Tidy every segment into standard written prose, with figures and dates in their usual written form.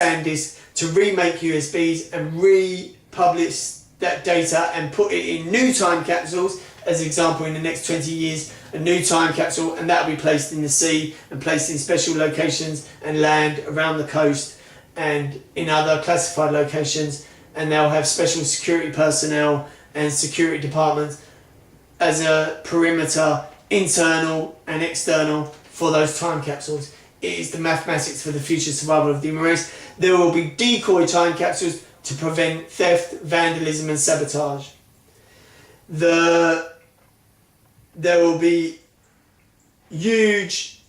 SanDisk to remake USBs and republish that data and put it in new time capsules. As an example, in the next 20 years, a new time capsule, and that will be placed in the sea and placed in special locations and land around the coast and in other classified locations, and they'll have special security personnel and security departments as a perimeter, internal and external, for those time capsules. It is the mathematics for the future survival of the human race. There will be decoy time capsules to prevent theft, vandalism and sabotage. There will be huge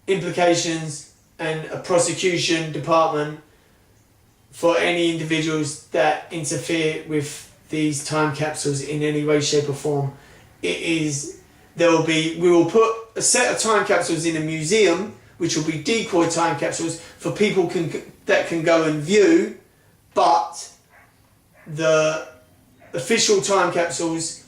implications and a prosecution department for any individuals that interfere with these time capsules in any way, shape or form. We will put a set of time capsules in a museum, which will be decoy time capsules for people that can go and view, but the official time capsules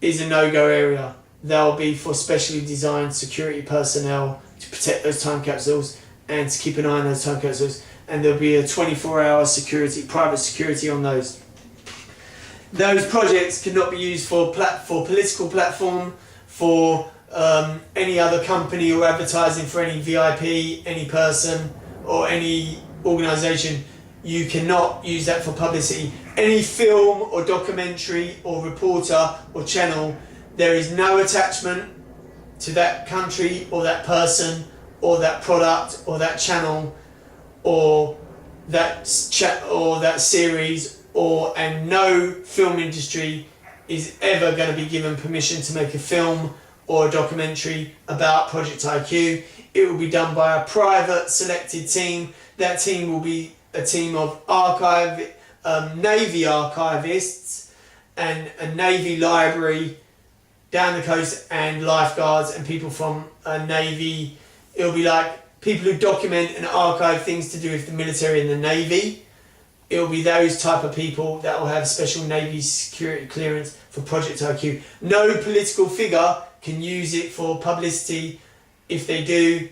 is a no-go area. They'll be for specially designed security personnel to protect those time capsules and to keep an eye on those time capsules, and there'll be a 24-hour security, private security on those. Those projects cannot be used for political platform, for any other company or advertising for any VIP, any person or any organisation. You cannot use that for publicity. Any film or documentary or reporter or channel, there is no attachment to that country or that person or that product or that channel or that series, and no film industry is ever going to be given permission to make a film or a documentary about Project IQ. It will be done by a private selected team. That team will be a team of Navy archivists and a Navy library down the coast, and lifeguards and people from a Navy. It'll be like people who document and archive things to do with the military and the Navy. It'll be those type of people that will have special Navy security clearance for Project IQ. No political figure can use it for publicity. If they do,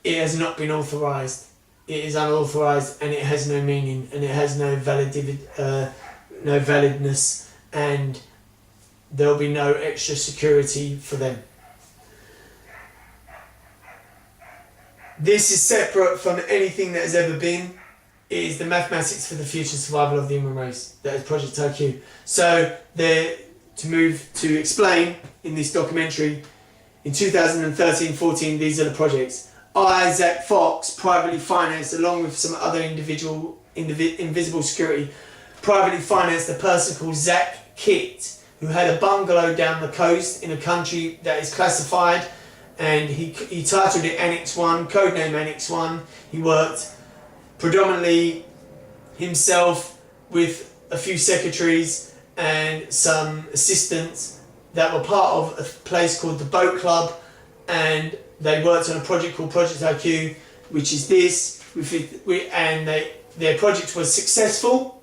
it has not been authorised. It is unauthorised and it has no meaning and it has no validness, and there will be no extra security for them. This is separate from anything that has ever been. It is the mathematics for the future survival of the human race. That is Project IQ. So to explain in this documentary, in 2013-14, these are the projects. Zach Fox, privately financed, along with some other invisible security, privately financed a person called Zach Kitt, who had a bungalow down the coast in a country that is classified, and he titled it Annex 1, codename Annex 1. He worked predominantly himself with a few secretaries and some assistants that were part of a place called the Boat Club, and they worked on a project called Project IQ, which is this, their project was successful.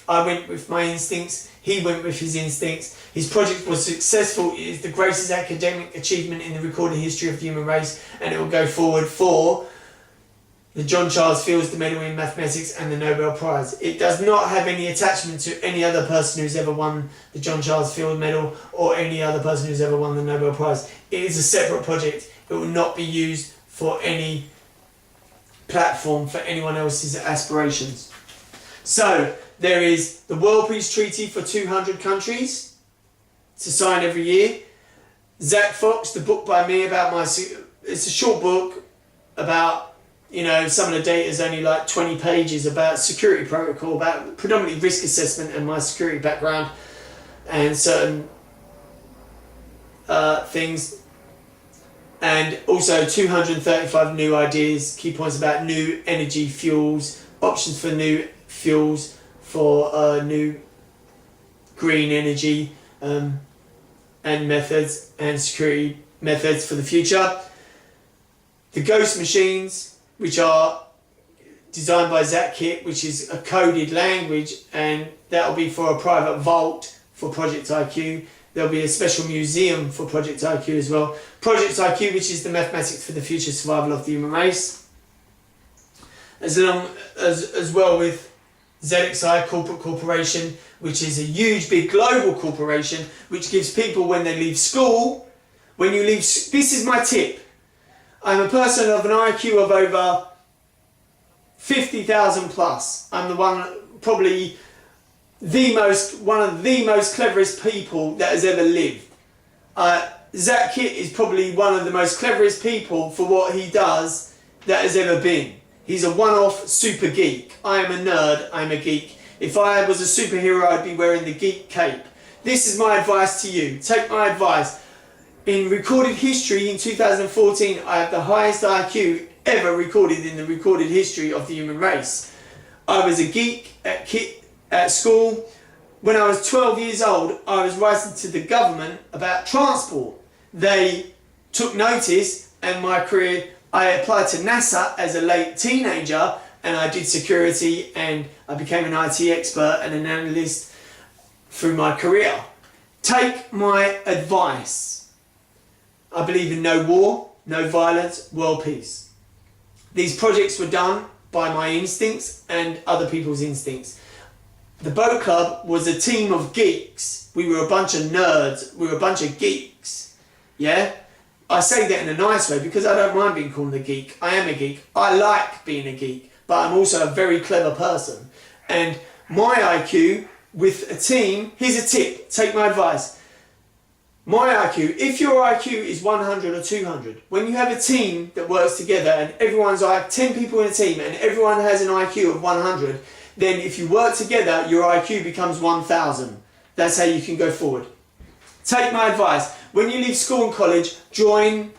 I went with my instincts, he went with his instincts. His project was successful. It is the greatest academic achievement in the recorded history of the human race, and it will go forward for the John Charles Fields Medal in Mathematics and the Nobel Prize. It does not have any attachment to any other person who's ever won the John Charles Fields Medal or any other person who's ever won the Nobel Prize. It is a separate project. It will not be used for any platform for anyone else's aspirations. So there is the World Peace Treaty for 200 countries to sign every year. Zach Fox, the book by me about it's a short book about, some of the data is only like 20 pages about security protocol, about predominantly risk assessment and my security background and certain things. And also 235 new ideas, key points about new energy fuels, options for new fuels for new green energy and methods and security methods for the future. The GHOAST machines, which are designed by Zach Kitt, which is a coded language, and that will be for a private vault for Project IQ. There'll be a special museum for Project IQ as well. Project IQ, which is the mathematics for the future survival of the human race. as well with ZXI Corporate Corporation, which is a huge, big global corporation, which gives people when they leave school, this is my tip. I'm a person of an IQ of over 50,000 plus. I'm probably one of the most cleverest people that has ever lived. Zach Kitt is probably one of the most cleverest people for what he does that has ever been. He's a one-off super geek. I am a nerd, I'm a geek. If I was a superhero, I'd be wearing the geek cape. This is my advice to you. Take my advice. In recorded history in 2014, I have the highest IQ ever recorded in the recorded history of the human race. I was a geek at school. When I was 12 years old, I was writing to the government about transport. They took notice, and my career, I applied to NASA as a late teenager, and I did security, and I became an IT expert and an analyst through my career. Take my advice. I believe in no war, no violence, world peace. These projects were done by my instincts and other people's instincts. The boat club was a team of geeks. We were a bunch of nerds. We were a bunch of geeks. Yeah? I say that in a nice way because I don't mind being called a geek. I am a geek. I like being a geek, but I'm also a very clever person. And my IQ with a team, here's a tip, take my advice. My IQ, if your IQ is 100 or 200, when you have a team that works together and everyone's like 10 people in a team and everyone has an IQ of 100, then if you work together, your IQ becomes 1000. That's how you can go forward. Take my advice. When you leave school and college, join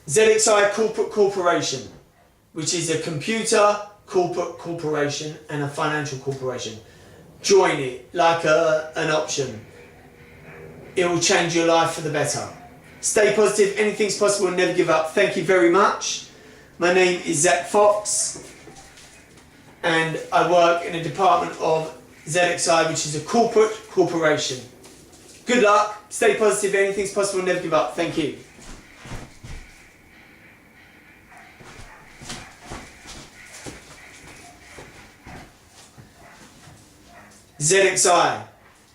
ZXI Corporate Corporation, which is a computer corporate corporation and a financial corporation. Join it like an option. It will change your life for the better. Stay positive, anything's possible, and never give up. Thank you very much. My name is Zach Fox, and I work in a department of ZXI, which is a corporate corporation. Good luck, stay positive, anything's possible, never give up. Thank you. ZXI,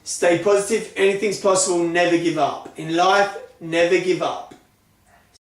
stay positive, anything's possible, never give up. In life, never give up.